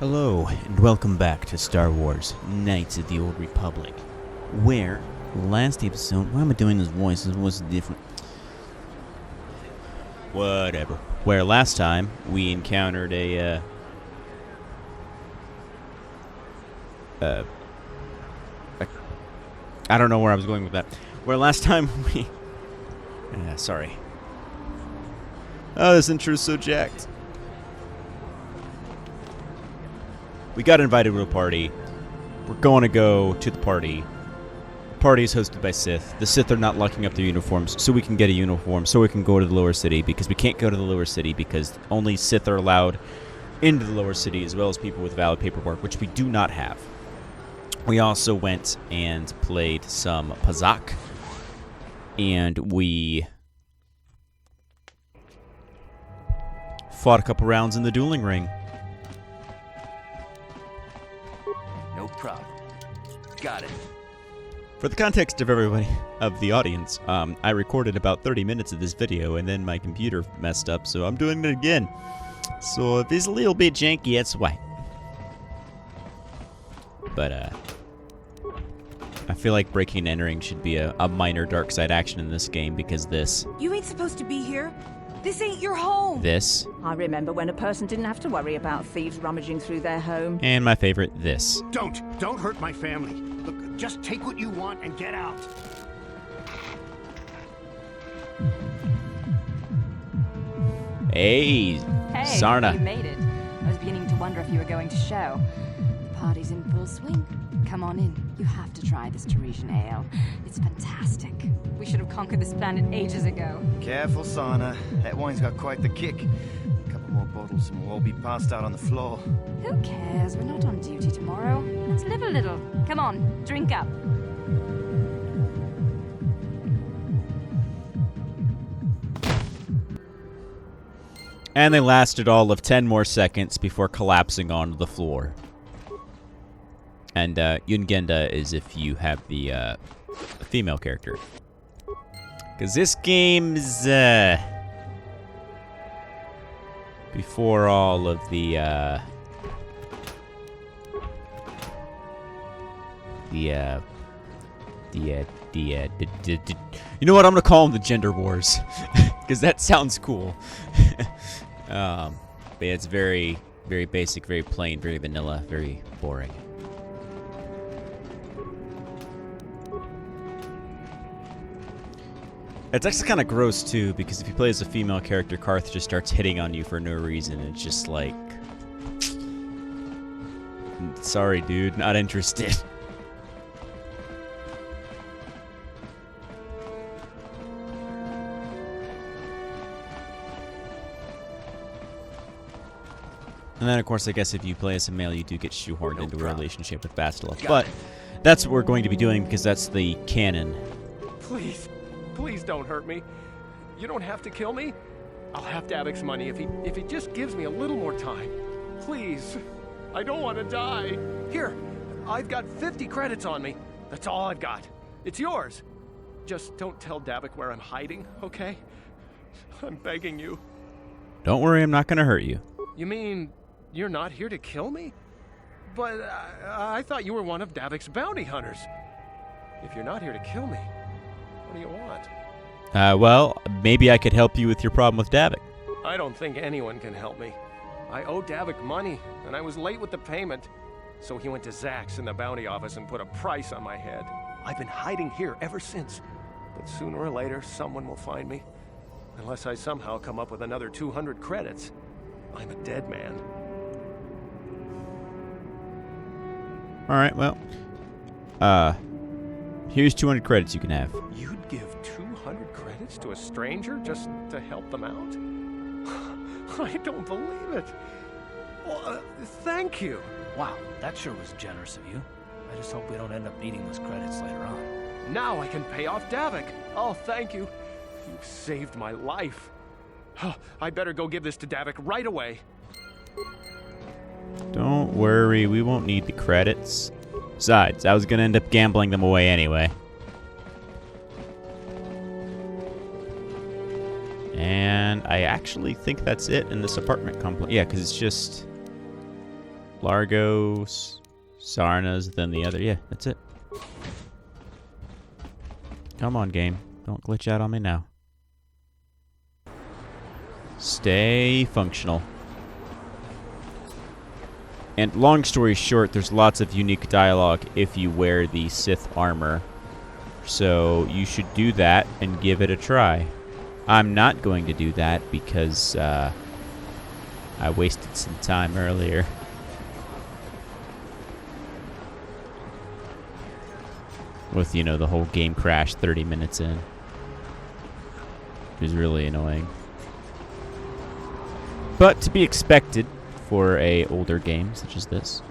Hello, and welcome back to Star Wars Knights of the Old Republic, where last episode... Why am I doing this voice? This voice is different. Whatever. Where last time we encountered a... I don't know where I was going with that. Where last time we... sorry. Oh, this intro's so jacked. We got invited to a party. We're going to go to the party. The party is hosted by Sith. The Sith are not locking up their uniforms, so we can get a uniform, so we can go to the lower city, because we can't go to the lower city because only Sith are allowed into the lower city, as well as people with valid paperwork, which we do not have. We also went and played some Pazak, and we fought a couple rounds in the dueling ring. No problem. Got it. For the context of everybody, of the audience, I recorded about 30 minutes of this video and then my computer messed up, so I'm doing it again. So if it's a little bit janky, that's why. But, I feel like breaking and entering should be a minor dark side action in this game because this... You ain't supposed to be here. This ain't your home. This... I remember when a person didn't have to worry about thieves rummaging through their home. And my favorite, this. Don't hurt my family. Look, just take what you want and get out. Hey, Sarna. You made it. I was beginning to wonder if you were going to show. The party's in full swing. Come on in. You have to try this Teresian ale. It's fantastic. We should have conquered this planet ages ago. Careful, Sana. That wine's got quite the kick. A couple more bottles and we'll all be passed out on the floor. Who cares? We're not on duty tomorrow. Let's live a little. Come on, drink up. And they lasted all of 10 more seconds before collapsing onto the floor. And Yungenda is if you have the female character. Because this game is before all of the you know what, I'm gonna call them the gender wars because that sounds cool. But yeah, it's very, very basic, very plain, very vanilla, very boring. It's actually kind of gross, too, because if you play as a female character, Karth just starts hitting on you for no reason. It's just like... Sorry, dude. Not interested. And then, of course, I guess if you play as a male, you do get shoehorned into a relationship with Bastila. But that's what we're going to be doing, because that's the canon. Please. Please don't hurt me. You don't have to kill me. I'll have Davic's money if he just gives me a little more time. Please. I don't want to die. Here, I've got 50 credits on me. That's all I've got. It's yours. Just don't tell Davic where I'm hiding, okay? I'm begging you. Don't worry, I'm not going to hurt you. You mean you're not here to kill me? But I thought you were one of Davic's bounty hunters. If you're not here to kill me, what do you want? Well, maybe I could help you with your problem with Davic. I don't think anyone can help me. I owe Davic money, and I was late with the payment. So he went to Zack's in the bounty office and put a price on my head. I've been hiding here ever since. But sooner or later, someone will find me. Unless I somehow come up with another 200 credits. I'm a dead man. Alright, well. Here's 200 credits you can have. You'd give 200 credits to a stranger just to help them out? I don't believe it. Well, thank you. Wow, that sure was generous of you. I just hope we don't end up needing those credits later on. Now I can pay off Davic. Oh, thank you. You've saved my life. I better go give this to Davic right away. Don't worry, we won't need the credits. Besides, I was going to end up gambling them away anyway. And I actually think that's it in this apartment complex. Yeah, because it's just... Largos, Sarnas, then the other. Yeah, that's it. Come on, game. Don't glitch out on me now. Stay functional. And long story short, there's lots of unique dialogue if you wear the Sith armor. So you should do that and give it a try. I'm not going to do that because I wasted some time earlier. With, you know, the whole game crash 30 minutes in. It was really annoying. But to be expected for a older game such as this.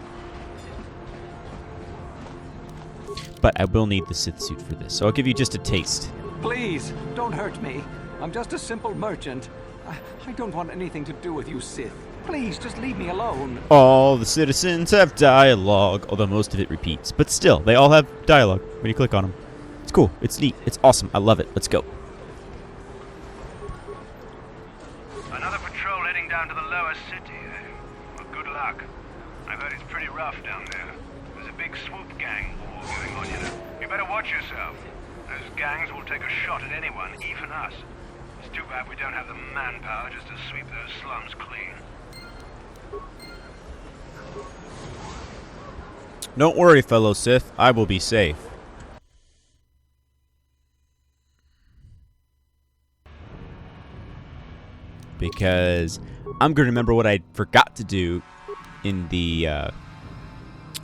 But I will need the Sith suit for this, so I'll give you just a taste. Please, don't hurt me. I'm just a simple merchant. I don't want anything to do with you, Sith. Please, just leave me alone. All the citizens have dialogue, although most of it repeats. But still, they all have dialogue when you click on them. It's cool. It's neat. It's awesome. I love it. Let's go. Another patrol heading down to the lower city. Well, good luck. I've heard it's pretty rough down there. There's a big swoop gang war going on, you know. You better watch yourself. Those gangs will take a shot at anyone, even us. It's too bad we don't have the manpower just to sweep those slums clean. Don't worry, fellow Sith. I will be safe. Because I'm going to remember what I forgot to do in the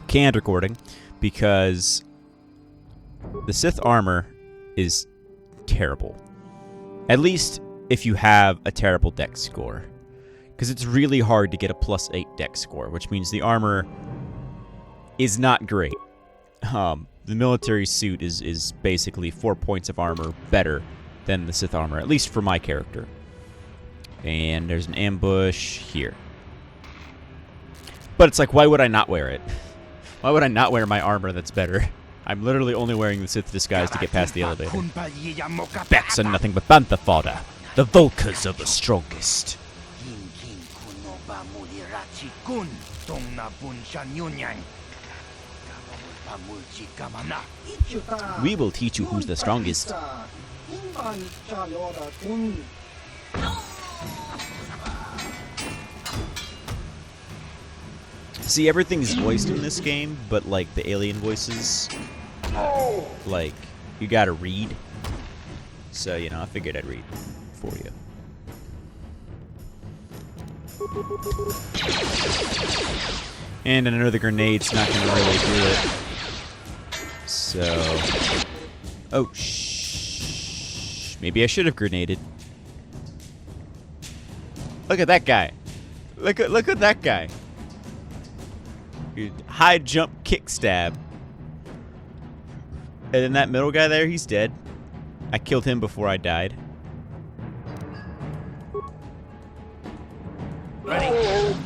canned recording. Because the Sith armor is terrible. At least if you have a terrible dex score. Because it's really hard to get a +8 dex score, which means the armor is not great. The military suit is basically 4 points of armor better than the Sith armor, at least for my character. And there's an ambush here. But it's like, why would I not wear it? Why would I not wear my armor that's better? I'm literally only wearing the Sith disguise to get past the elevator. Bats are nothing but bantha fodder. The Volkers are the strongest. We will teach you who's the strongest. See, everything's voiced in this game, but like the alien voices, like you gotta read. So, you know, I figured I'd read for you. And another grenade's not gonna really do it. So, oh, shh. Maybe I should have grenaded. Look at that guy. Look at that guy. High jump kick stab. And then that middle guy there, he's dead. I killed him before I died. Ready?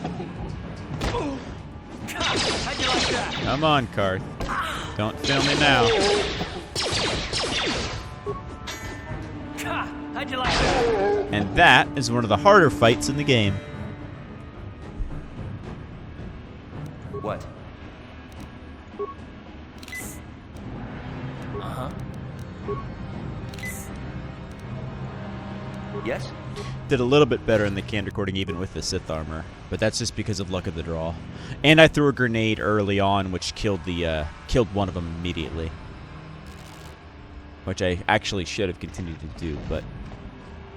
Come on, Karth. Don't fail me now. How'd you like that? And that is one of the harder fights in the game. What? Uh-huh. Yes? Did a little bit better in the canned recording even with the Sith armor, but that's just because of luck of the draw. And I threw a grenade early on, which killed one of them immediately, which I actually should have continued to do, but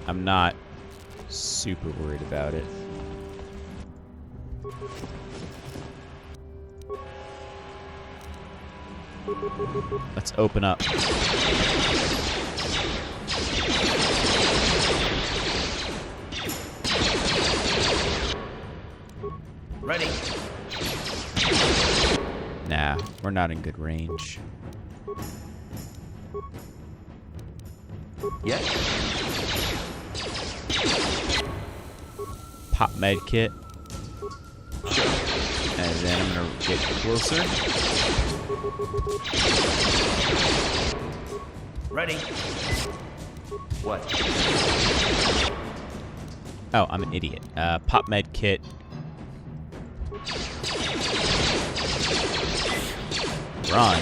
I'm not super worried about it. Let's open up. Ready? Nah, we're not in good range. Yes? Pop med kit. Sure. And then I'm gonna get closer. Ready? What? Oh, I'm an idiot. Pop med kit. run.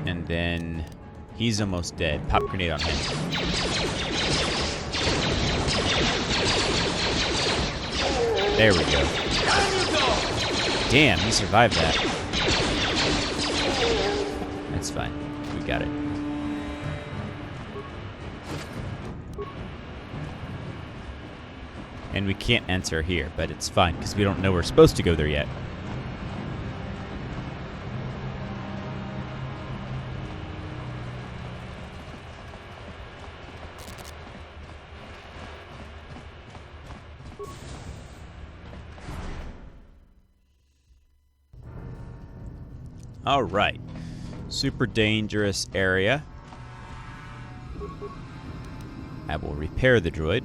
And then he's almost dead. Pop grenade on him. There we go. Damn, he survived that. That's fine. We got it. And we can't enter here, but it's fine, because we don't know we're supposed to go there yet. All right. Super dangerous area. I will repair the droid.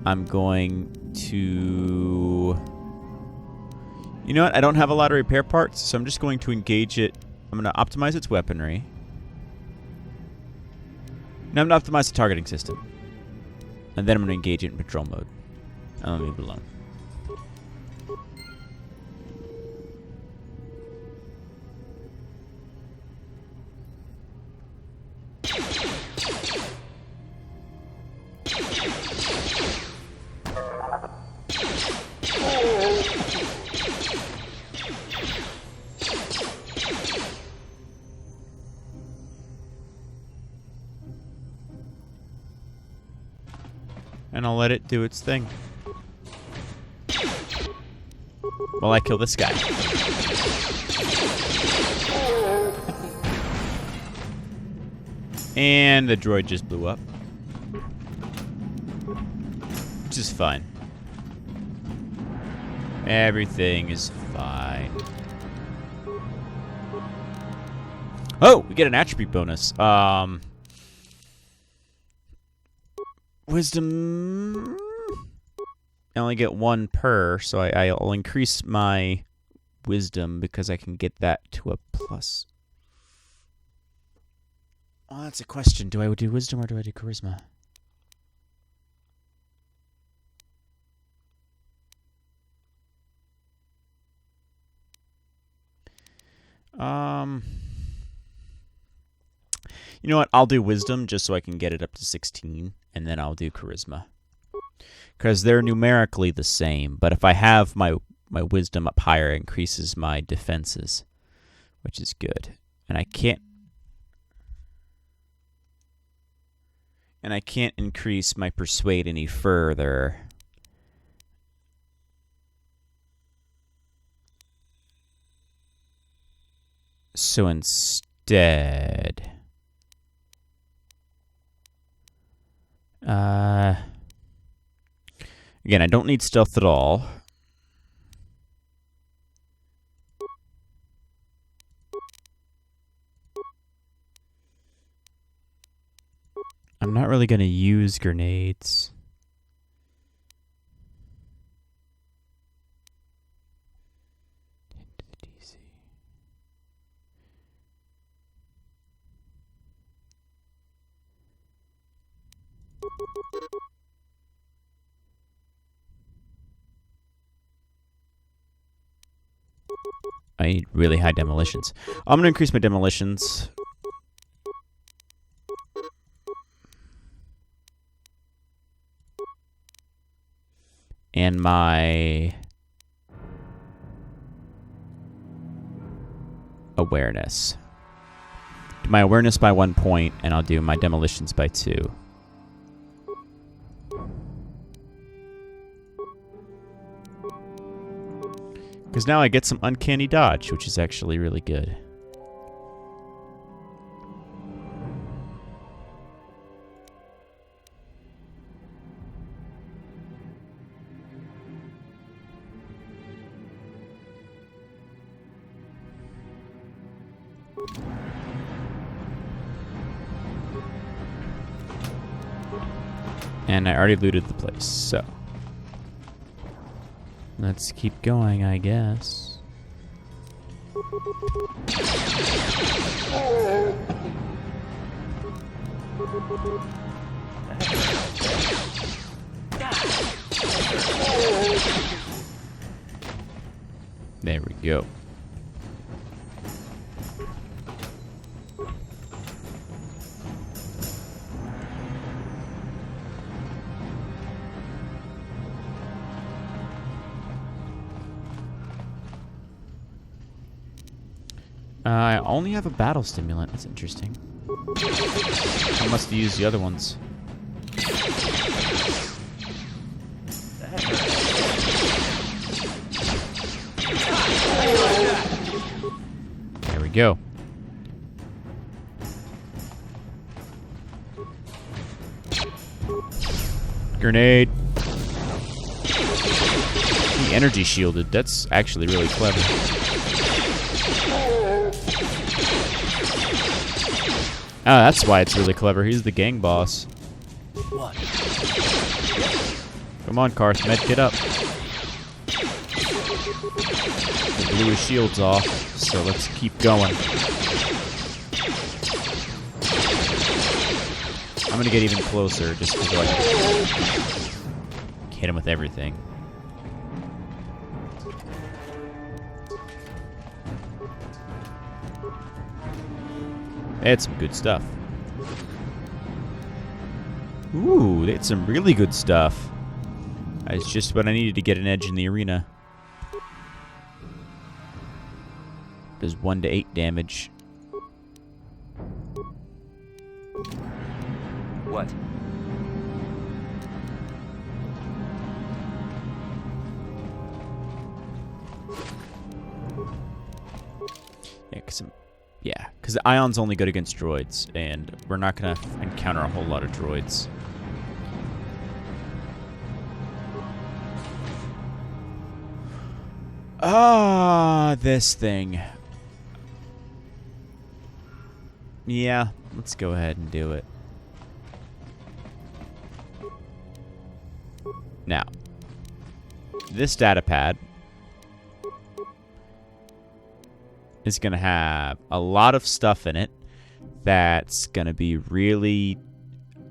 I'm going to... You know what? I don't have a lot of repair parts, so I'm just going to engage it. I'm going to optimize its weaponry. Now I'm going to optimize the targeting system. And then I'm going to engage it in patrol mode. I'll leave it alone. And I'll let it do its thing. While I kill this guy. And the droid just blew up. Which is fine. Everything is fine. Oh, we get an attribute bonus. Wisdom. I only get 1 per, so I'll increase my wisdom because I can get that to a plus. Oh, that's a question. Do I do wisdom or do I do charisma? You know what? I'll do wisdom just so I can get it up to 16, and then I'll do charisma. Because they're numerically the same, but if I have my wisdom up higher, it increases my defenses, which is good. And I can't increase my persuade any further. So instead, again, I don't need stealth at all. I'm not really going to use grenades. Into the DC. I need really high demolitions. I'm going to increase my demolitions. And my awareness. Do my awareness by 1 point, and I'll do my demolitions by 2. Because now I get some uncanny dodge, which is actually really good. And I already looted the place, so let's keep going, I guess. go. I only have a battle stimulant. That's interesting. I must have used the other ones. There we go. Grenade. He energy shielded. That's actually really clever. Oh, that's why it's really clever. He's the gang boss. What? Come on, Karth. Med, get up. He blew his shields off, so let's keep going. I'm gonna get even closer just because I can hit him with everything. They had some good stuff. Ooh, they had some really good stuff. That's just what I needed to get an edge in the arena. Does 1 to 8 damage. What? Yeah, because the ions only good against droids, and we're not going to encounter a whole lot of droids. Ah, this thing. Yeah, let's go ahead and do it. Now, this data pad is going to have a lot of stuff in it that's going to be really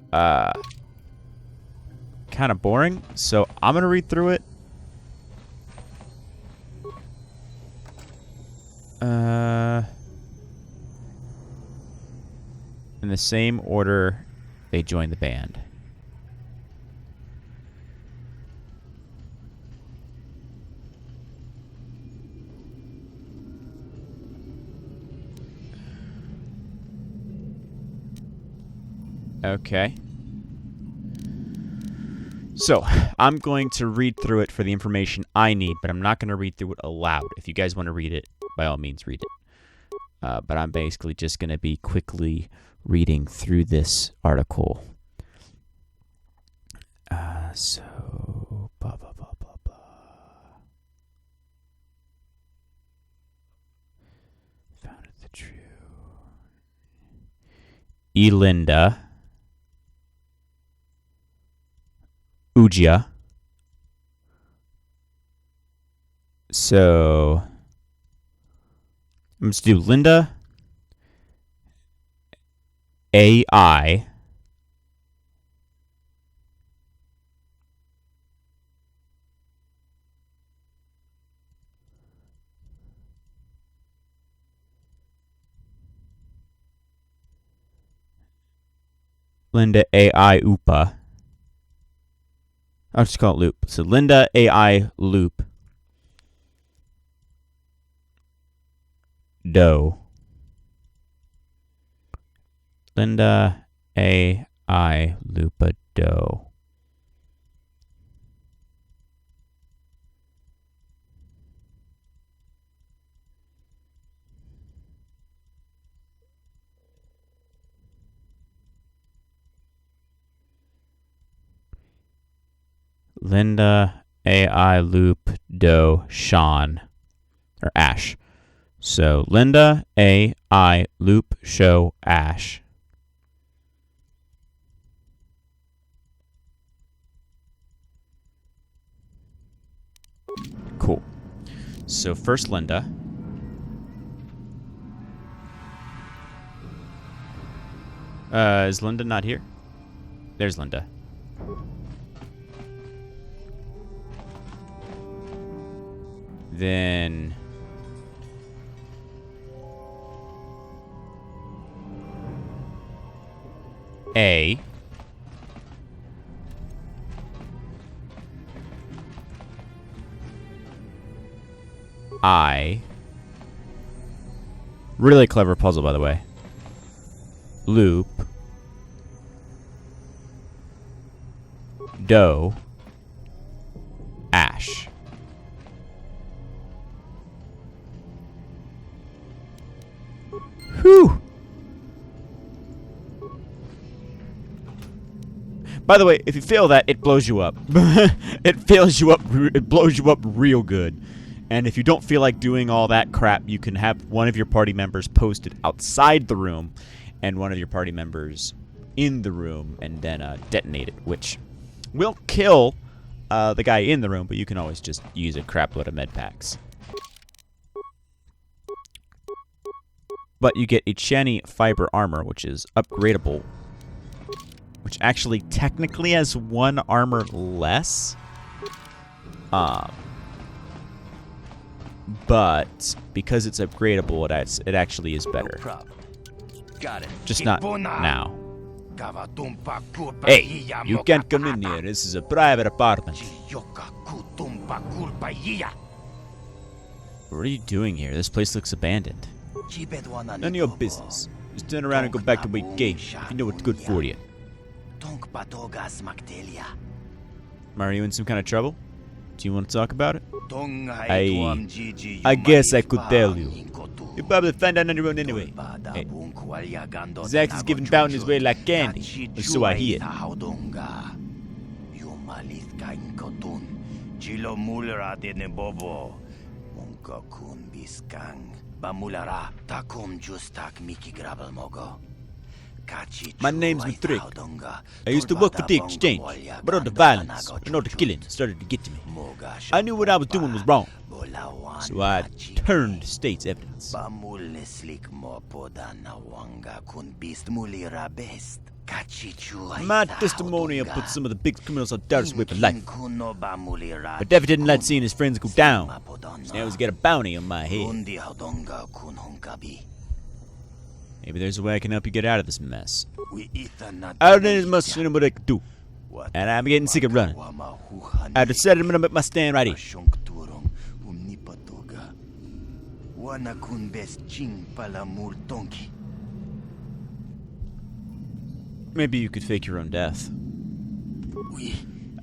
kind of boring. So I'm going to read through it. In the same order they joined the band. Okay. So, I'm going to read through it for the information I need, but I'm not going to read through it aloud. If you guys want to read it, by all means, read it. But I'm basically just going to be quickly reading through this article. So, blah, blah, blah, blah, blah. Founded the true Elinda Ujia. So let's do Linda AI Linda AI UPA. I'll just call it loop. So Linda AI loop. Do. Linda AI Lupa Do. Linda AI Loop Do Sean or Ash. So Linda AI Loop Show Ash. Cool. So first Linda. Is Linda not here? There's Linda. Then A. I. Really clever puzzle, by the way. Loop. Doe. Ash. Whew. By the way, if you fail that, it blows you up. It fails you up. It blows you up real good. And if you don't feel like doing all that crap, you can have one of your party members posted outside the room, and one of your party members in the room, and then detonate it, which will kill the guy in the room. But you can always just use a crap load of med packs. But you get a Shani fiber armor, which is upgradable, which actually technically has 1 armor less. But because it's upgradable, it actually is better. No problem. Got it. Just not now. Hey, you can't come in here. This is a private apartment. What are you doing here? This place looks abandoned. None of your business. Just turn around and go back to where you came, if you know what's good for you. Are you in some kind of trouble? Do you want to talk about it? I guess I could tell you. You'll probably find out on your own anyway. Hey. Zax is giving Bounty his way like candy, or so I hear. My name's Matrick. I used to work for the exchange, but all the violence and all the killing started to get to me. I knew what I was doing was wrong, so I turned to state's evidence. My testimonial put some of the big criminals on Dark's way for life. But Dev didn't like seeing his friends go down. So now he's got a bounty on my head. Maybe there's a way I can help you get out of this mess. I don't need as much as what I could do. And I'm getting sick of running. I decided I'm gonna make my stand right here. Maybe you could fake your own death.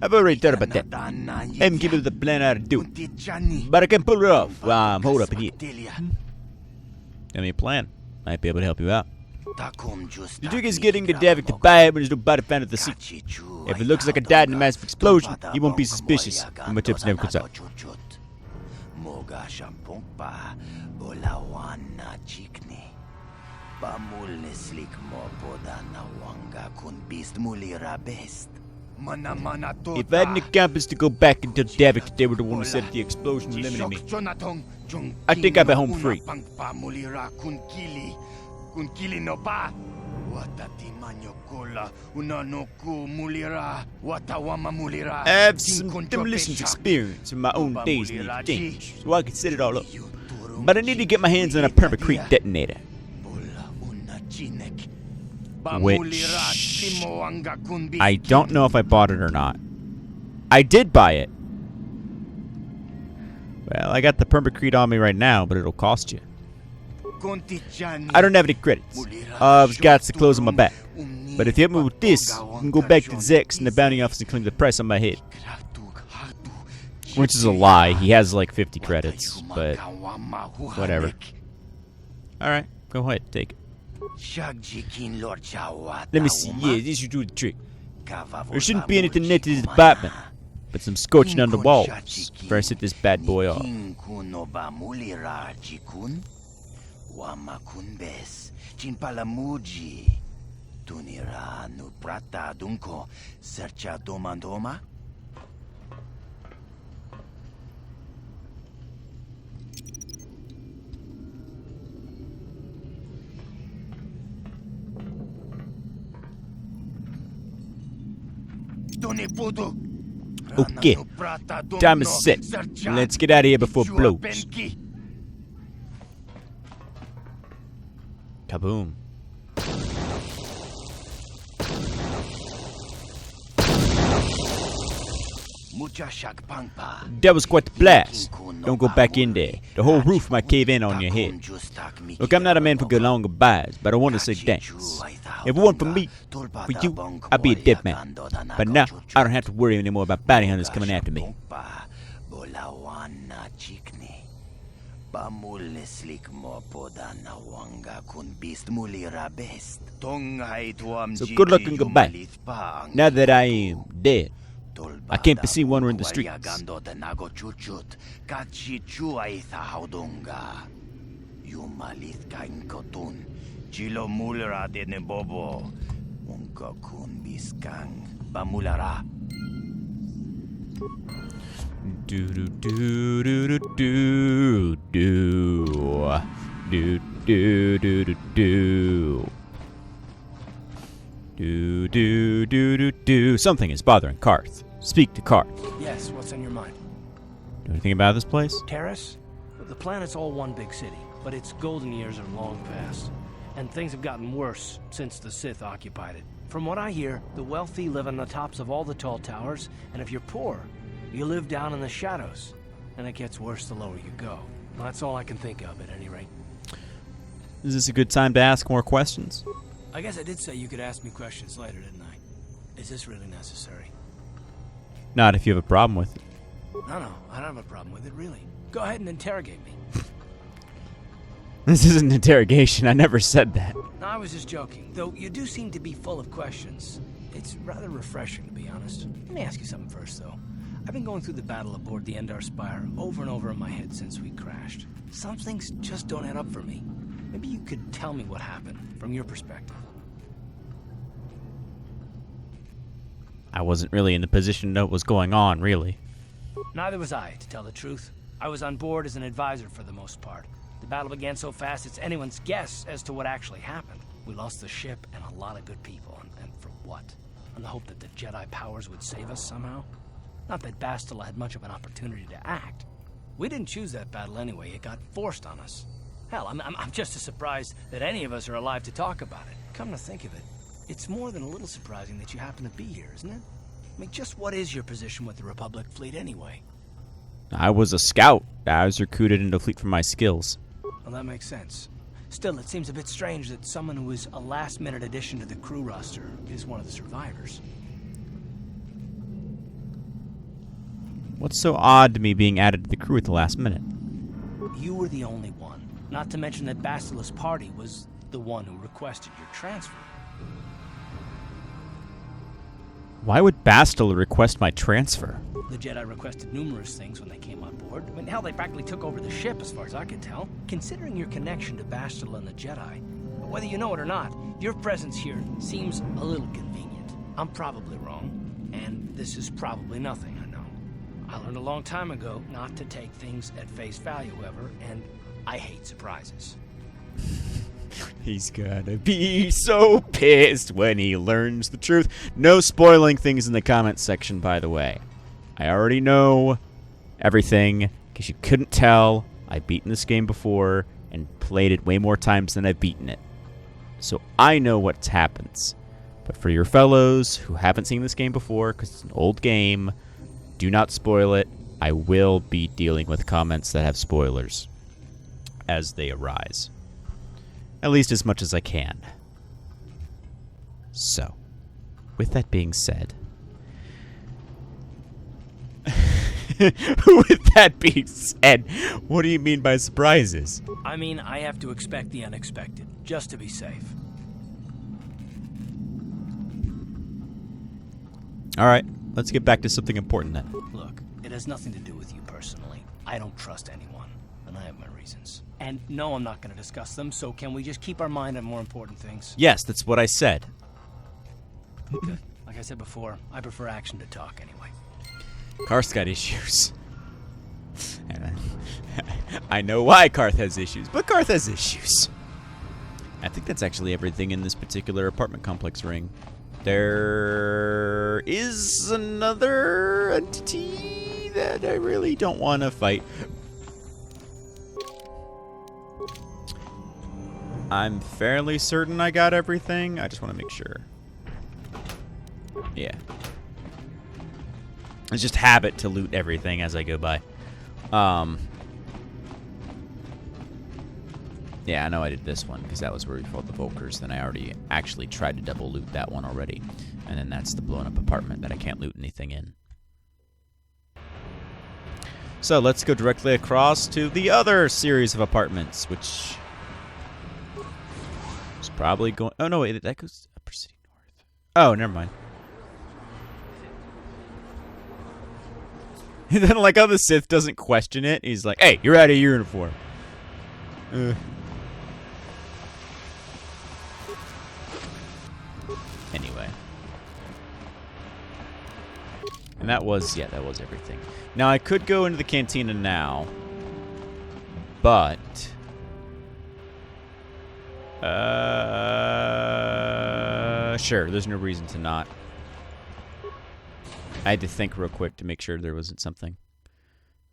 I've already thought about that. I haven't given the plan how to do it. But I can pull it off while I'm holed up in here. Tell me a plan. Might be able to help you out. The trick is getting the Davik to buy it when there's no body found at the scene. If it looks like I died in a massive explosion, he won't be suspicious, and my tips never comes out. If I had any campus to go back and tell Davik they were the one who said the explosion eliminated me, I think I'd be home free. I have some demolitions experience in my own days in the exchange, so I can set it all up. But I need to get my hands on a permacrete detonator. Which I don't know if I bought it or not. I did buy it. Well, I got the permacrete on me right now, but it'll cost you. I don't have any credits. I've got the clothes on my back. But if you help me with this, you can go back to Zex and the bounty office and claim the price on my head. Which is a lie. He has like 50 credits, but whatever. Alright, go ahead, take it. Let me see. Yeah, this should do the trick. There shouldn't be anything near to this apartment, but some scorching on the walls before I set this bad boy off. Okay, time is set. Let's get out of here before it blows. Kaboom. That was quite the blast. Don't go back in there. The whole roof might cave in on your head. Look, I'm not a man for good long goodbyes, but I want to say thanks. If it weren't for me, for you, I'd be a dead man. But now, I don't have to worry anymore about bounty hunters coming after me. So good luck and goodbye. Now that I am dead, I can't be seen wandering the streets. Do do do do do do do do do do do do. Do do do do do. Something is bothering Karth. Speak to Karth. Yes, what's on your mind? Know anything about this place? Terrace? The planet's all one big city, but its golden years are long past. And things have gotten worse since the Sith occupied it. From what I hear, the wealthy live on the tops of all the tall towers, and if you're poor, you live down in the shadows. And it gets worse the lower you go. Well, that's all I can think of, at any rate. Is this a good time to ask more questions? I guess I did say you could ask me questions later, didn't I? Is this really necessary? Not if you have a problem with it. No, I don't have a problem with it, really. Go ahead and interrogate me. This isn't an interrogation. I never said that. No, I was just joking. Though you do seem to be full of questions. It's rather refreshing, to be honest. Let me ask you something first, though. I've been going through the battle aboard the Endar Spire over and over in my head since we crashed. Some things just don't add up for me. Maybe you could tell me what happened, from your perspective. I wasn't really in the position to know what was going on, really. Neither was I, to tell the truth. I was on board as an advisor for the most part. The battle began so fast it's anyone's guess as to what actually happened. We lost the ship and a lot of good people, and for what? On the hope that the Jedi powers would save us somehow? Not that Bastila had much of an opportunity to act. We didn't choose that battle anyway, it got forced on us. Hell, I'm just as surprised that any of us are alive to talk about it. Come to think of it, it's more than a little surprising that you happen to be here, isn't it? I mean, just what is your position with the Republic fleet anyway? I was a scout. I was recruited into the fleet for my skills. Well, that makes sense. Still, it seems a bit strange that someone who is a last-minute addition to the crew roster is one of the survivors. What's so odd to me being added to the crew at the last minute? You were the only one. Not to mention that Bastila's party was the one who requested your transfer. Why would Bastila request my transfer? The Jedi requested numerous things when they came on board. I mean, hell, they practically took over the ship, as far as I can tell. Considering your connection to Bastila and the Jedi, whether you know it or not, your presence here seems a little convenient. I'm probably wrong, and this is probably nothing, I know. I learned a long time ago not to take things at face value ever, and I hate surprises. He's gonna be so pissed when he learns the truth. No spoiling things in the comments section, by the way. I already know everything, in case you couldn't tell. I've beaten this game before and played it way more times than I've beaten it. So I know what happens. But for your fellows who haven't seen this game before, because it's an old game, do not spoil it. I will be dealing with comments that have spoilers as they arise. At least as much as I can. So, with that being said... With that being said, what do you mean by surprises? I mean, I have to expect the unexpected, just to be safe. Alright, let's get back to something important then. Look, it has nothing to do with you personally. I don't trust anyone, and I have my reasons. And no, I'm not going to discuss them, so can we just keep our mind on more important things? Yes, that's what I said. Good. Like I said before, I prefer action to talk anyway. Karth's got issues. I know why Karth has issues, but Karth has issues. I think that's actually everything in this particular apartment complex ring. There is another entity that I really don't want to fight. I'm fairly certain I got everything. I just want to make sure. Yeah. It's just habit to loot everything as I go by. Yeah, I know I did this one because that was where we fought the Volkers. Then I already actually tried to double loot that one already. And then that's the blown up apartment that I can't loot anything in. So let's go directly across to the other series of apartments, which is probably going... Oh, no, wait, that goes Upper City North. Oh, never mind. And then, like, how the Sith doesn't question it. He's like, hey, you're out of your uniform. Anyway. And that was, yeah, that was everything. Now, I could go into the cantina now. But... sure, there's no reason to not. I had to think real quick to make sure there wasn't something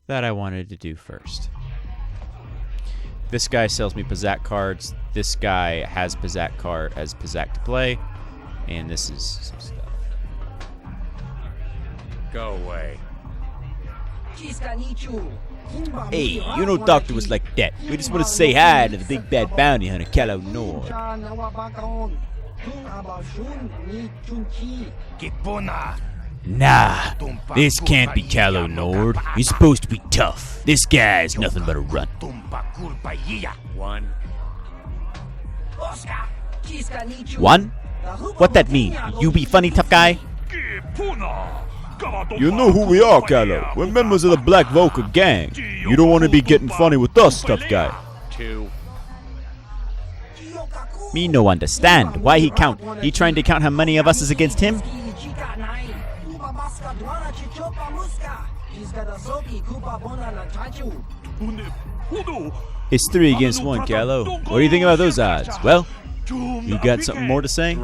that I wanted to do first. This guy sells me Pizak cards. This guy has Pizak to play. And this is some stuff. Go away. Hey, you don't talk to us like that. We just want to say hi to the big bad bounty hunter, Calo Nord. Nah, this can't be Calo Nord. He's supposed to be tough. This guy's nothing but a runt. One? What that mean? You be funny, tough guy? You know who we are, Calo. We're members of the Black Volker gang. You don't want to be getting funny with us, tough guy. Me no understand. Why he count? He trying to count how many of us is against him? It's 3 against 1, Calo. What do you think about those odds? Well, you got something more to say?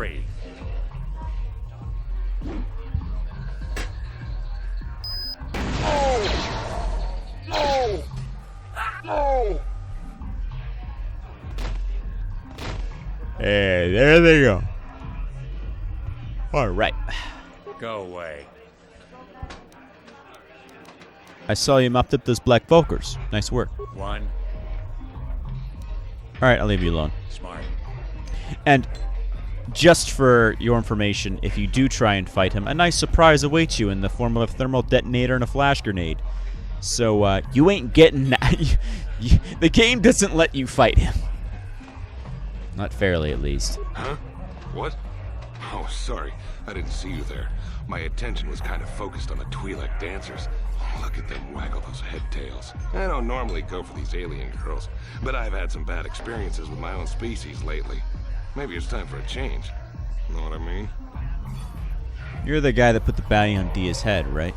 Hey, there they go. All right. Go away. I saw you mopped up those Black Volkers. Nice work. One. All right, I'll leave you alone. Smart. And just for your information, if you do try and fight him, a nice surprise awaits you in the form of a thermal detonator and a flash grenade. So you ain't getting that. The game doesn't let you fight him. Not fairly, at least. Huh? What? Oh, sorry. I didn't see you there. My attention was kind of focused on the Twi'lek dancers. Look at them waggle those head tails. I don't normally go for these alien girls, but I've had some bad experiences with my own species lately. Maybe it's time for a change. Know what I mean? You're the guy that put the bounty on Dia's head, right?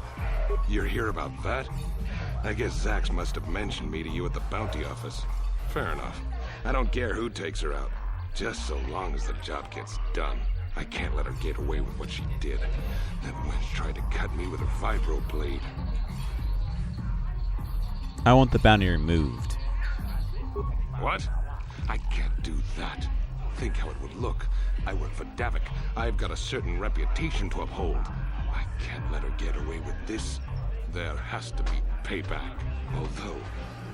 You're here about that? I guess Zax must have mentioned me to you at the bounty office. Fair enough. I don't care who takes her out, just so long as the job gets done. I can't let her get away with what she did. That wench tried to cut me with her vibro blade. I want the bounty removed. What? I can't do that. Think how it would look. I work for Davik. I've got a certain reputation to uphold. I can't let her get away with this. There has to be payback. Although,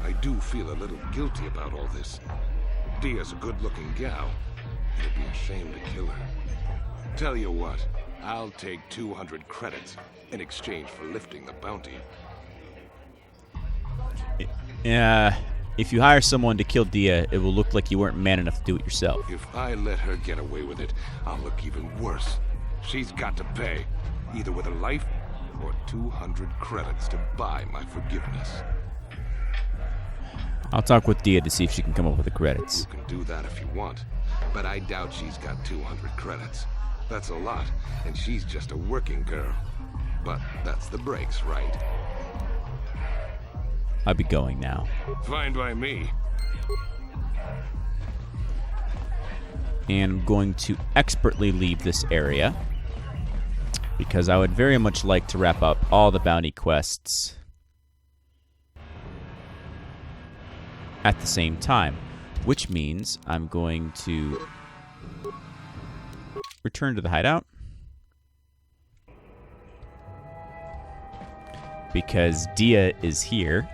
I do feel a little guilty about all this. Dia's a good-looking gal. It'd be a shame to kill her. Tell you what, I'll take 200 credits in exchange for lifting the bounty. If you hire someone to kill Dia, it will look like you weren't man enough to do it yourself. If I let her get away with it, I'll look even worse. She's got to pay, either with her life or 200 credits to buy my forgiveness. I'll talk with Dia to see if she can come up with the credits. You can do that if you want, but I doubt she's got 200 credits. That's a lot, and she's just a working girl. But that's the breaks, right? I'll be going now. Fine by me. And I'm going to expertly leave this area because I would very much like to wrap up all the bounty quests at the same time, which means I'm going to return to the hideout. because Dia is here.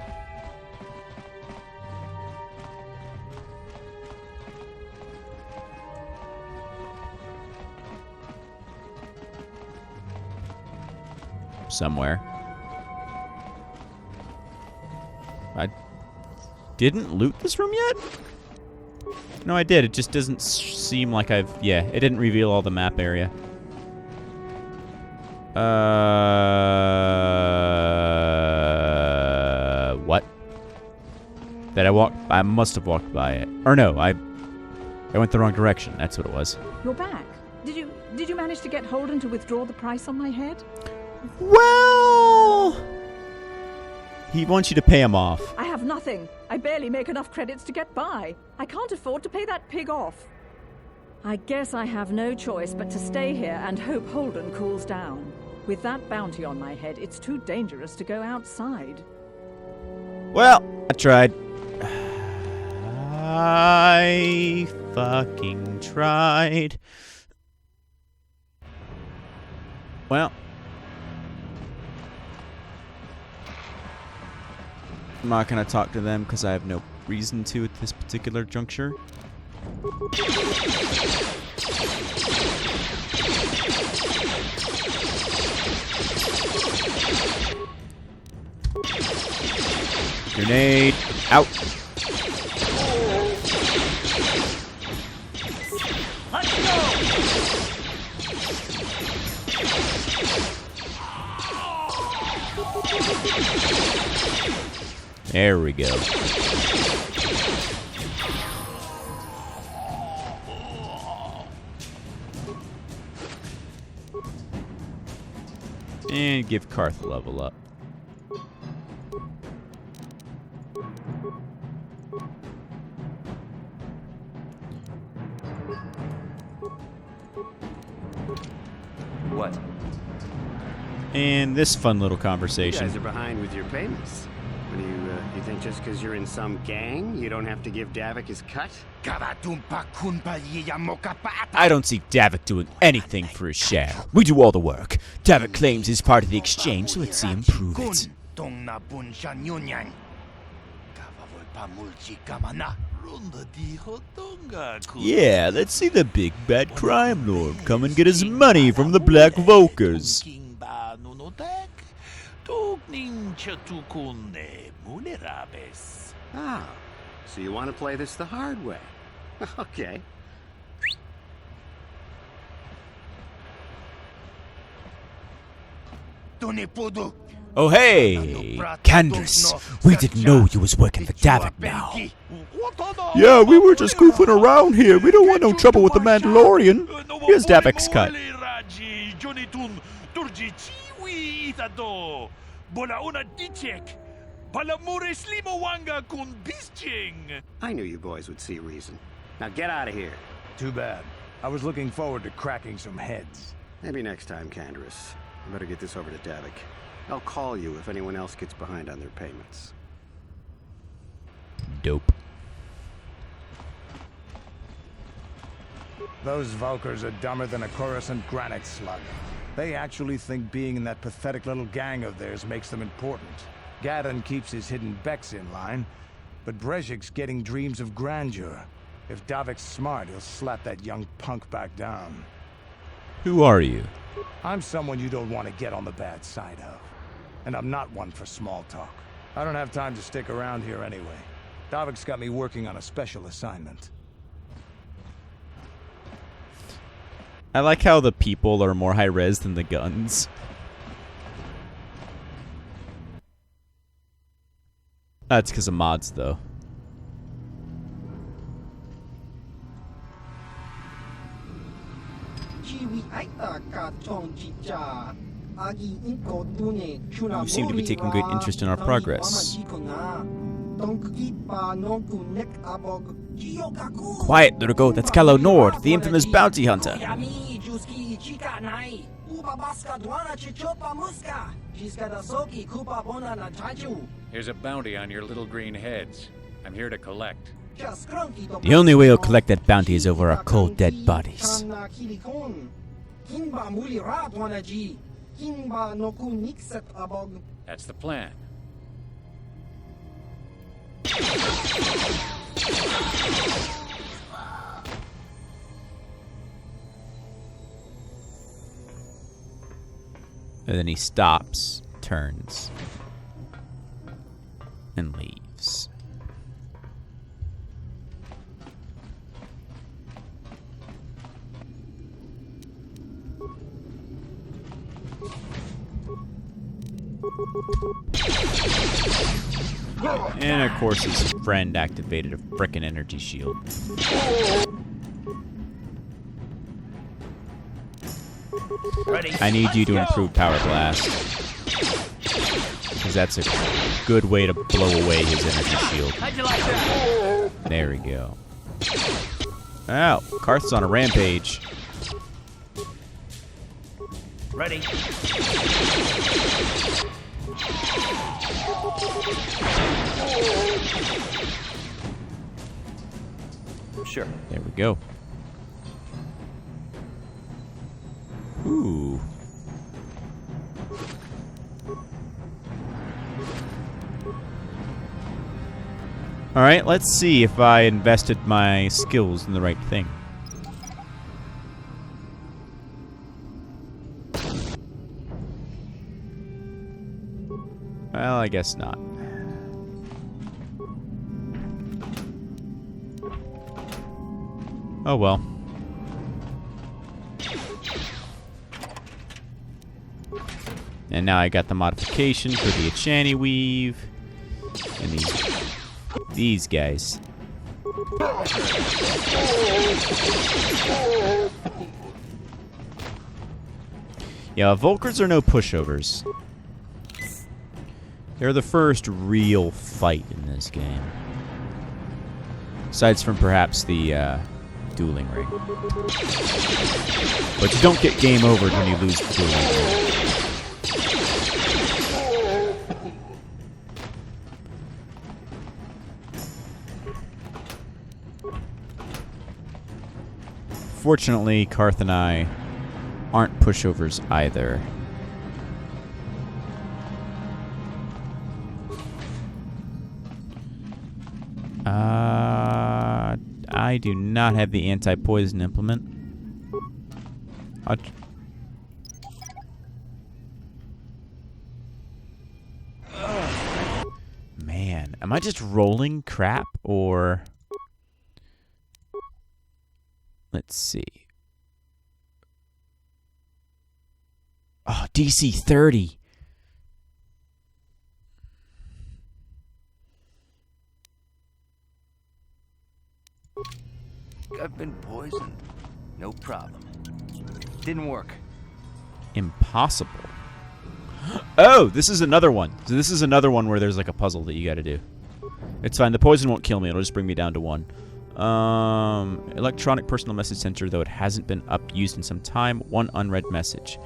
Somewhere. I didn't loot this room yet? No, I did. It just doesn't seem like I've... Yeah, it didn't reveal all the map area. What? That I must have walked by it. Or no, I went the wrong direction. That's what it was. You're back. Did you manage to get Holden to withdraw the price on my head? Well... He wants you to pay him off. I have nothing. I barely make enough credits to get by. I can't afford to pay that pig off. I guess I have no choice but to stay here and hope Holden cools down. With that bounty on my head, it's too dangerous to go outside. Well, I tried. I fucking tried. Well... I'm not going to talk to them because I have no reason to at this particular juncture. Grenade out. Let's go! There we go. And give Karth a level up. What? And this fun little conversation. You guys are behind with your payments. What do you think just because you're in some gang, you don't have to give Davik his cut? I don't see Davik doing anything for his share. We do all the work. Davik claims he's part of the exchange, so let's see him prove it. Yeah, let's see the big bad crime lord come and get his money from the Black Volkers. Ah, so you want to play this the hard way? Okay. Oh hey, Candace, we didn't know you was working for Davik now. Yeah, we were just goofing around here. We don't want no trouble with the Mandalorian. Here's Davik's cut. I knew you boys would see reason. Now get out of here. Too bad. I was looking forward to cracking some heads. Maybe next time, Candace. I better get this over to Davik. I'll call you if anyone else gets behind on their payments. Dope. Those Volkers are dumber than a Coruscant granite slug. They actually think being in that pathetic little gang of theirs makes them important. Gadon keeps his hidden Becks in line, but Brezhik's getting dreams of grandeur. If Davik's smart, he'll slap that young punk back down. Who are you? I'm someone you don't want to get on the bad side of. And I'm not one for small talk. I don't have time to stick around here anyway. Davik's got me working on a special assignment. I like how the people are more high-res than the guns. That's because of mods, though. You seem to be taking great interest in our progress. Quiet, little goat. That's Kylo Nord, the infamous bounty hunter. Here's a bounty on your little green heads. I'm here to collect. The only way you'll collect that bounty is over our cold, dead bodies. That's the plan. And then he stops, turns, and leaves. And of course his friend activated a frickin' energy shield. Ready. I need you to improve Power Blast, because that's a good way to blow away his energy shield. How'd you like that? There we go. Oh, Karth's on a rampage. Ready. Sure. There we go. Ooh. Alright, let's see if I invested my skills in the right thing. Well, I guess not. Oh well. And now I got the modification for the Achani Weave. And these guys. Yeah, Volkers are no pushovers. They're the first real fight in this game. Aside from perhaps the dueling ring. But you don't get game over when you lose the dueling ring. Fortunately, Karth and I aren't pushovers either. I do not have the anti-poison implement. Man, am I just rolling crap or... Let's see. Oh, DC 30. I've been poisoned. No problem. Didn't work. Impossible. Oh, this is another one. So this is another one where there's like a puzzle that you gotta do. It's fine. The poison won't kill me. It'll just bring me down to 1. Electronic personal message center, though it hasn't been used in some time. 1 unread message.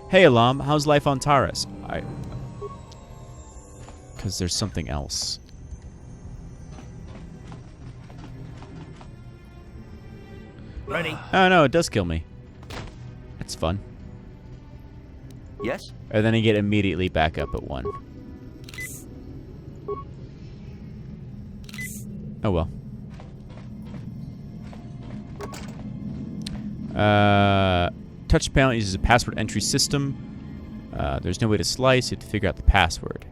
Hey, Alam, how's life on Taurus? Because there's something else. Ready. Oh, no, it does kill me. That's fun. Yes? And then I get immediately back up at 1. Oh, well. Touch panel uses a password entry system. There's no way to slice. You have to figure out the password.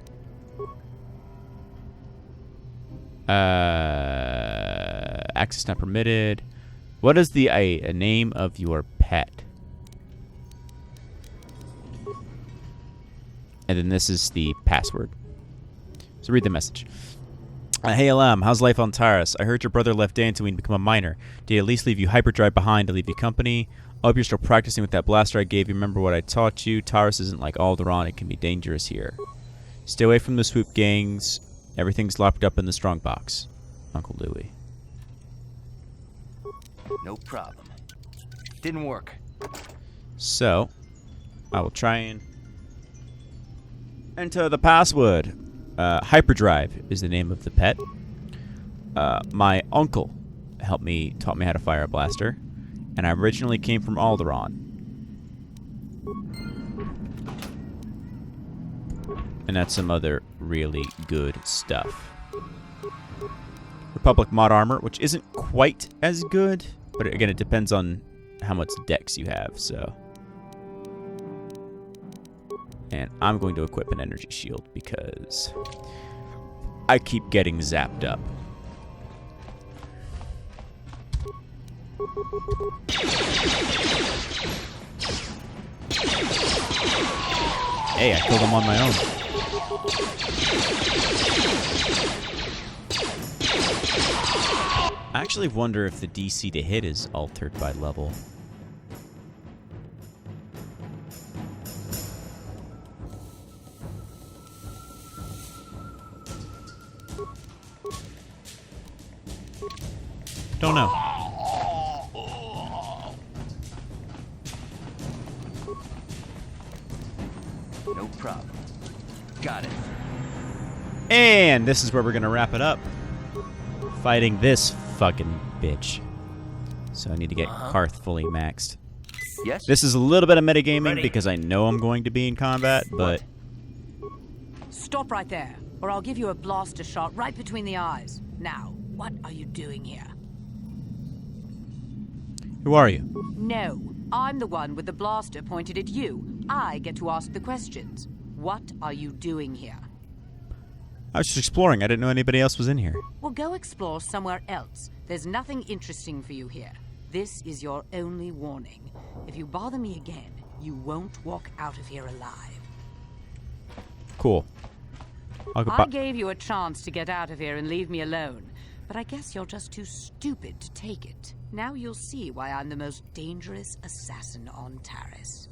Access not permitted. What is the name of your pet? And then this is the password. So read the message. Hey Alam, how's life on Taurus? I heard your brother left Dantooine to become a miner. Did he at least leave you hyperdrive behind to leave you company? I hope you're still practicing with that blaster I gave you. Remember what I taught you? Taurus isn't like Alderaan. It can be dangerous here. Stay away from the swoop gangs. Everything's locked up in the strong box. Uncle Louie. No problem. Didn't work. So, I will try and enter the password. Hyperdrive is the name of the pet. My uncle taught me how to fire a blaster, and I originally came from Alderaan. And that's some other really good stuff. Republic mod armor, which isn't quite as good, but again, it depends on how much dex you have, so. And I'm going to equip an energy shield because I keep getting zapped up. Hey, I killed him on my own. I actually wonder if the DC to hit is altered by level. Don't know. No problem. Got it. And this is where we're going to wrap it up. Fighting this fucking bitch. So I need to get Karth fully maxed. Yes? This is a little bit of metagaming Ready. because I know I'm going to be in combat, but... Stop right there, or I'll give you a blaster shot right between the eyes. Now, what are you doing here? Who are you? No, I'm the one with the blaster pointed at you. I get to ask the questions. What are you doing here? I was just exploring. I didn't know anybody else was in here. Well, go explore somewhere else. There's nothing interesting for you here. This is your only warning. If you bother me again, you won't walk out of here alive. Cool. I'll go I gave you a chance to get out of here and leave me alone, but I guess you're just too stupid to take it. Now you'll see why I'm the most dangerous assassin on Taris.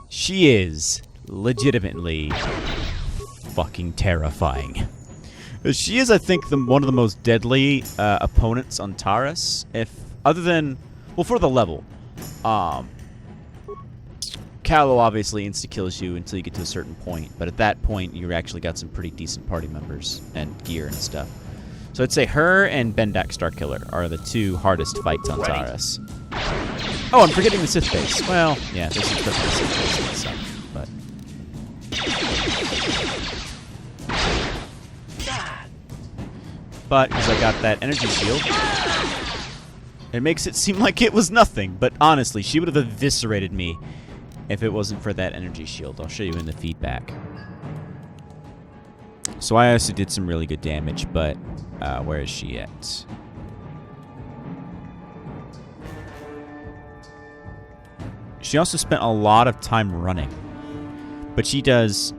She is legitimately fucking terrifying. She is, I think, one of the most deadly opponents on Taris. If other than, well, for the level, Callow obviously insta-kills you until you get to a certain point, but at that point, you actually got some pretty decent party members and gear and stuff. So I'd say her and Bendak Starkiller are the two hardest fights on Taris. Oh, I'm forgetting the Sith base. Well, yeah, this is the Sith base and stuff, but... But, because I got that energy shield, it makes it seem like it was nothing. But honestly, she would have eviscerated me if it wasn't for that energy shield. I'll show you in the feedback. So I also did some really good damage, but where is she at? She also spent a lot of time running. But she does...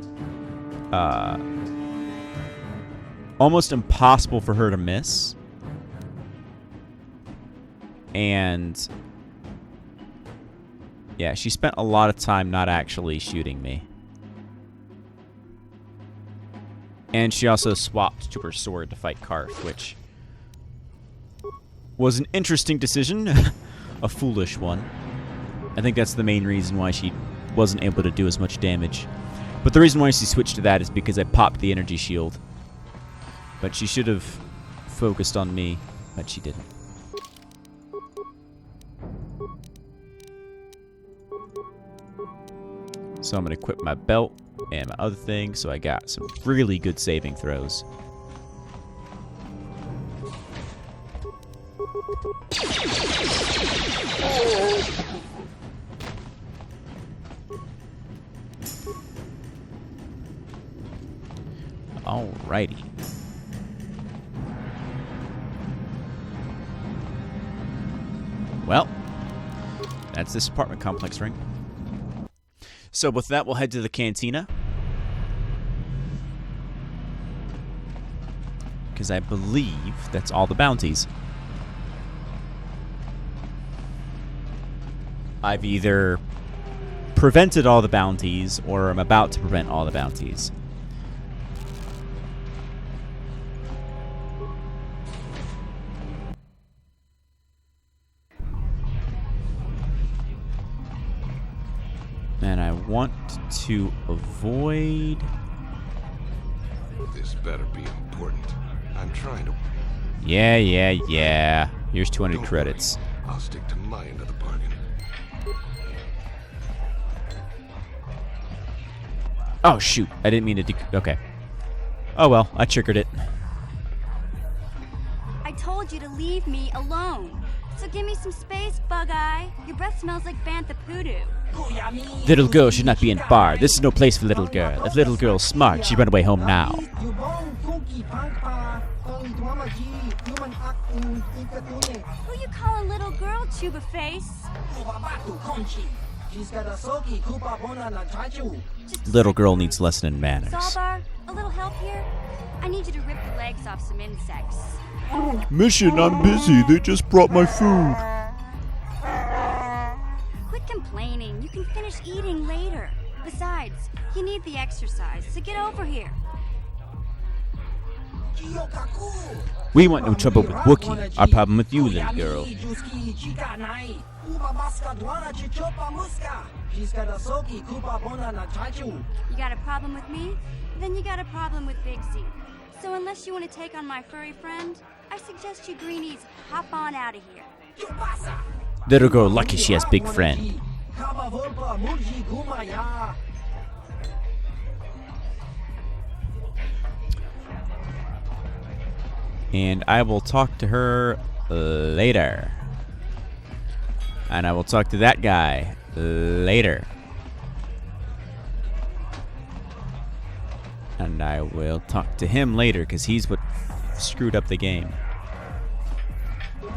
almost impossible for her to miss. And... yeah, she spent a lot of time not actually shooting me. And she also swapped to her sword to fight Karth, which was an interesting decision. A foolish one. I think that's the main reason why she wasn't able to do as much damage. But the reason why she switched to that is because I popped the energy shield. But she should have focused on me, but she didn't. So I'm going to equip my belt and my other thing, so I got some really good saving throws. Alrighty. Well, that's this apartment complex ring. So with that, we'll head to the cantina. Because I believe that's all the bounties. I've either prevented all the bounties or I'm about to prevent all the bounties. And I want to avoid... This better be important. I'm trying to... Yeah. Here's 200 Don't credits. worry. I'll stick to my end of the bargain. Oh, shoot. I didn't mean to okay. Oh, well. I triggered it. I told you to leave me alone. So give me some space, Bug-Eye. Your breath smells like Bantha Poodoo. Little girl should not be in bar. This is no place for little girl. If little girl's smart, she'd run away home now. Who you calling little girl, Tuba Face? Little girl needs lesson in manners. Zalbar, a little help here? I need you to rip the legs off some insects. Mission, I'm busy. They just brought my food. Quit complaining. You can finish eating later. Besides, you need the exercise, so get over here. We want no trouble with Wookiee. Our problem with you, little girl. You got a problem with me? Then you got a problem with Big Z. So unless you want to take on my furry friend, I suggest you greenies hop on out of here. Little girl lucky she has big friend. And I will talk to her later. And I will talk to that guy later. And I will talk to him later, because he's what screwed up the game.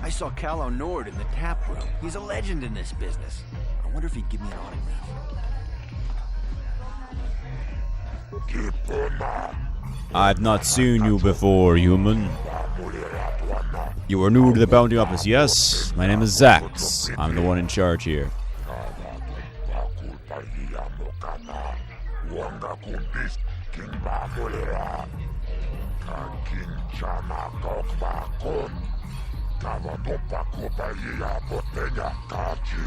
I saw Callow Nord in the tap room. He's a legend in this business. I wonder if he'd give me an autograph. I've not seen you before, human. You are new to the bounty office, yes? My name is Zax. I'm the one in charge here.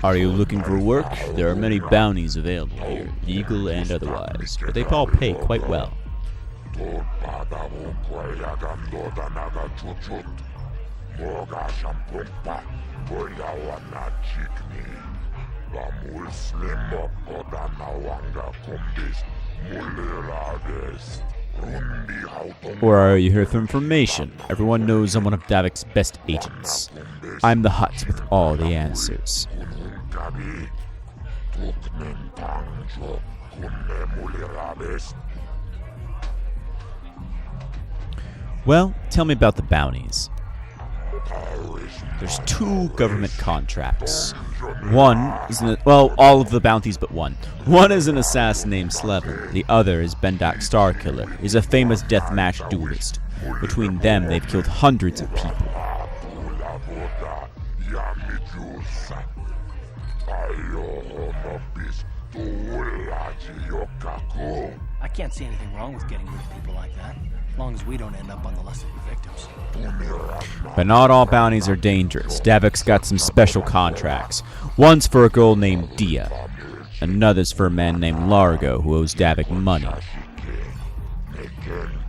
Are you looking for work? There are many bounties available here, legal and otherwise, but they all pay quite well. Or are you here for information? Everyone knows I'm one of Davik's best agents. I'm the Hutt with all the answers. Well, tell me about the bounties. There's 2 government contracts. One is all of the bounties but one. One is an assassin named Slevin. The other is Bendak Starkiller. He's a famous deathmatch duelist. Between them, they've killed hundreds of people. I can't see anything wrong with getting rid of people like that, as long as we don't end up on the list of the victims. But not all bounties are dangerous. Davik's got some special contracts. One's for a girl named Dia. Another's for a man named Largo who owes Davik money.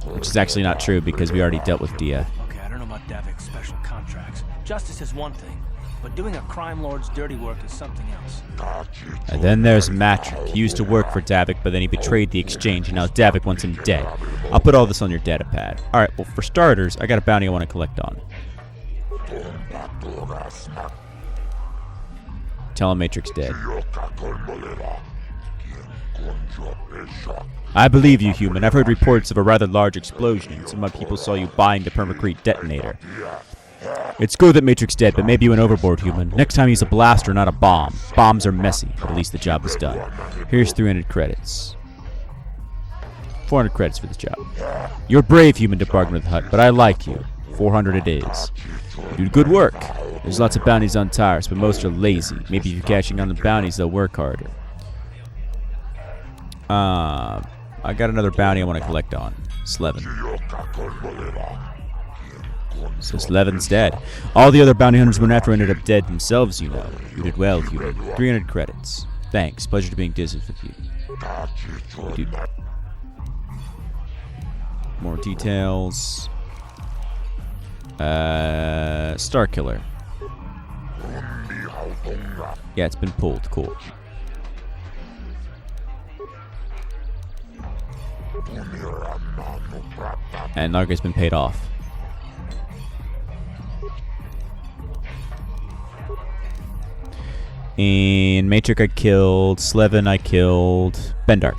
Which is actually not true because we already dealt with Dia. Okay, I don't know about Davik's special contracts. Justice is one thing, but doing a crime lord's dirty work is something else. And then there's Matrick. He used to work for Davik, but then he betrayed the exchange, and now Davik wants him dead. I'll put all this on your data pad. Alright, well, for starters, I got a bounty I want to collect on. Tell him Matrix dead. I believe you, human. I've heard reports of a rather large explosion, and some of my people saw you buying the permacrete detonator. It's good that Matrix dead, but maybe you went overboard, human. Next time use a blaster, not a bomb. Bombs are messy, but at least the job was done. Here's 300 credits. 400 credits for this job. You're brave, human, to bargain with the Hutt, but I like you. 400 it is. You do good work. There's lots of bounties on Tyrus, but most are lazy. Maybe if you're catching on the bounties, they'll work harder. I got another bounty I want to collect on. Slevin. So Slevin's dead. All the other bounty hunters went after ended up dead themselves, you know. You did well, human. 300 credits. Thanks. Pleasure to being dizzy with you. Dude. More details. Starkiller. Yeah, it's been pulled. Cool. And Narga's been paid off. And Matrix I killed, Slevin I killed, Bendark.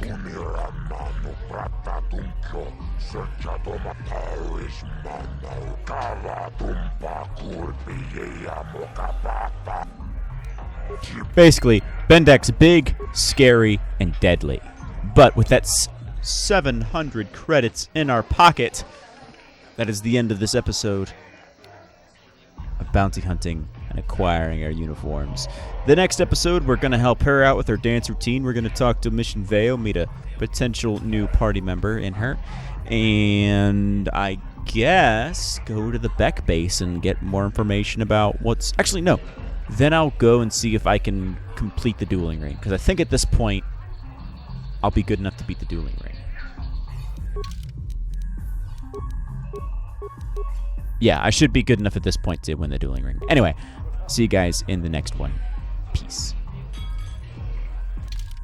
Basically, Bendak's big, scary, and deadly. But with that 700 credits in our pocket, that is the end of this episode of bounty hunting and acquiring our uniforms. The next episode, we're going to help her out with her dance routine. We're going to talk to Mission Veo, meet a potential new party member in her, and I guess go to the Beck base and get more information about what's... Actually, no. Then I'll go and see if I can complete the dueling ring, because I think at this point, I'll be good enough to beat the dueling ring. Yeah, I should be good enough at this point to win the dueling ring. Anyway, see you guys in the next one. Peace.